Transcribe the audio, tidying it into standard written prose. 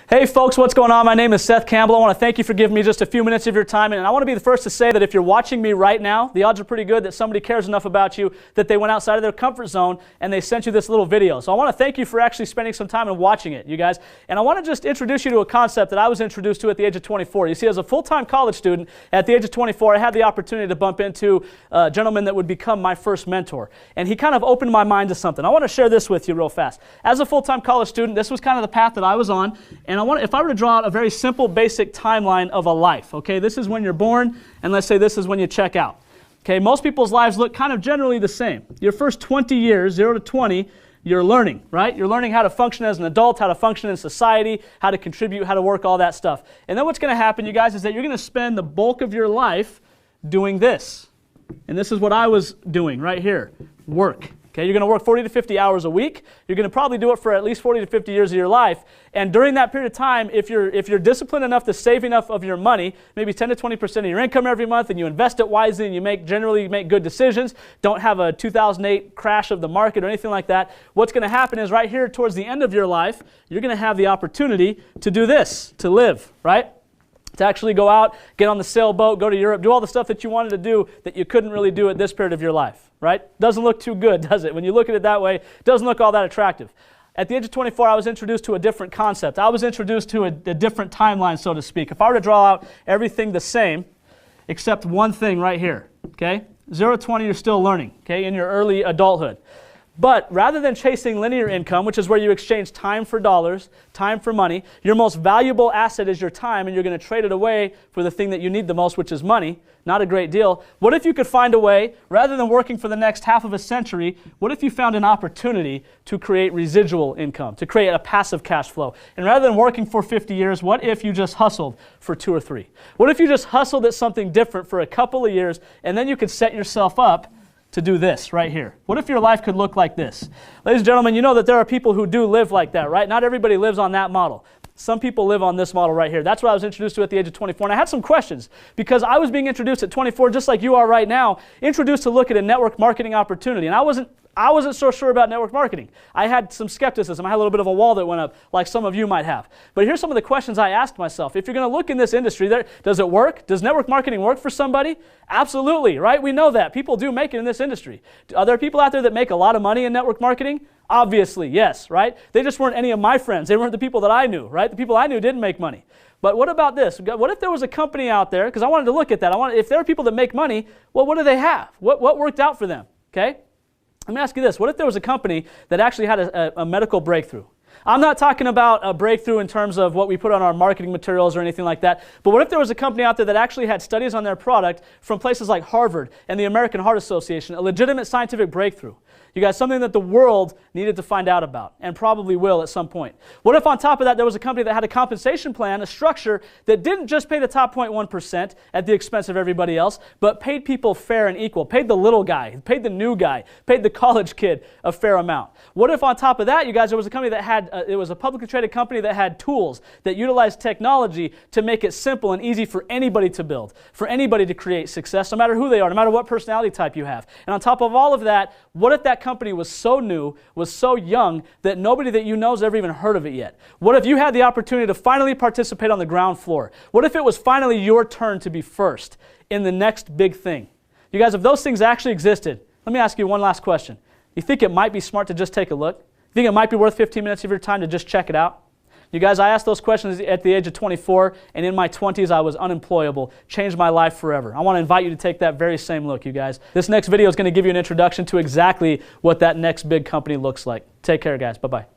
Hey folks, what's going on? My name is Seth Campbell. I want to thank you for giving me just a few minutes of your time, and I want to be the first to say that if you're watching me right now, the odds are pretty good that somebody cares enough about you that they went outside of their comfort zone and they sent you this little video. So I want to thank you for actually spending some time and watching it, you guys. And I want to just introduce you to a concept that I was introduced to at the age of 24. You see, as a full-time college student, at the age of 24, I had the opportunity to bump into a gentleman that would become my first mentor. And he kind of opened my mind to something. I want to share this with you real fast. As a full-time college student, this was kind of the path that I was on, and if I were to draw out a very simple, basic timeline of a life, okay? This is when you're born, and let's say this is when you check out. Okay, most people's lives look kind of generally the same. Your first 20 years, 0 to 20, you're learning, right? You're learning how to function as an adult, how to function in society, how to contribute, how to work, all that stuff. And then what's going to happen, you guys, is that you're going to spend the bulk of your life doing this. And this is what I was doing right here, work. Okay, you're going to work 40 to 50 hours a week. You're going to probably do it for at least 40 to 50 years of your life. And during that period of time, if you're disciplined enough to save enough of your money, maybe 10 to 20% of your income every month, and you invest it wisely, and you generally make good decisions, don't have a 2008 crash of the market or anything like that, what's going to happen is right here towards the end of your life, you're going to have the opportunity to do this, to live, right? To actually go out, get on the sailboat, go to Europe, do all the stuff that you wanted to do that you couldn't really do at this period of your life, right? Doesn't look too good, does it? When you look at it that way, it doesn't look all that attractive. At the age of 24, I was introduced to a different concept. I was introduced to a different timeline, so to speak. If I were to draw out everything the same, except one thing right here, okay? 0 to 20, you're still learning, okay, in your early adulthood. But rather than chasing linear income, which is where you exchange time for dollars, time for money, your most valuable asset is your time, and you're going to trade it away for the thing that you need the most, which is money. Not a great deal. What if you could find a way, rather than working for the next half of a century, what if you found an opportunity to create residual income, to create a passive cash flow? And rather than working for 50 years, what if you just hustled for 2 or 3? What if you just hustled at something different for a couple of years, and then you could set yourself up to do this right here? What if your life could look like this? Ladies and gentlemen, you know that there are people who do live like that, right? Not everybody lives on that model. Some people live on this model right here. That's what I was introduced to at the age of 24. And I had some questions because I was being introduced at 24, just like you are right now, introduced to look at a network marketing opportunity. And I wasn't so sure about network marketing. I had some skepticism. I had a little bit of a wall that went up, like some of you might have. But here's some of the questions I asked myself. If you're going to look in this industry, does it work? Does network marketing work for somebody? Absolutely, right? We know that. People do make it in this industry. Are there people out there that make a lot of money in network marketing? Obviously, yes, right? They just weren't any of my friends. They weren't the people that I knew, right? The people I knew didn't make money. But what about this? What if there was a company out there, because I wanted to look at that. If there are people that make money, well, what do they have? What worked out for them, okay? Let me ask you this. What if there was a company that actually had a medical breakthrough? I'm not talking about a breakthrough in terms of what we put on our marketing materials or anything like that, but what if there was a company out there that actually had studies on their product from places like Harvard and the American Heart Association, a legitimate scientific breakthrough? You guys, something that the world needed to find out about, and probably will at some point. What if on top of that there was a company that had a compensation plan, a structure that didn't just pay the top 0.1% at the expense of everybody else, but paid people fair and equal, paid the little guy, paid the new guy, paid the college kid a fair amount? What if on top of that, you guys, there was a company that had, it was a publicly traded company that had tools that utilized technology to make it simple and easy for anybody to build, for anybody to create success, no matter who they are, no matter what personality type you have. And on top of all of that, what if that company was so new, was so young, that nobody that you know has ever even heard of it yet? What if you had the opportunity to finally participate on the ground floor? What if it was finally your turn to be first in the next big thing? You guys, if those things actually existed, let me ask you one last question. You think it might be smart to just take a look? You think it might be worth 15 minutes of your time to just check it out? You guys, I asked those questions at the age of 24, and in my 20s, I was unemployable. Changed my life forever. I want to invite you to take that very same look, you guys. This next video is going to give you an introduction to exactly what that next big company looks like. Take care, guys. Bye-bye.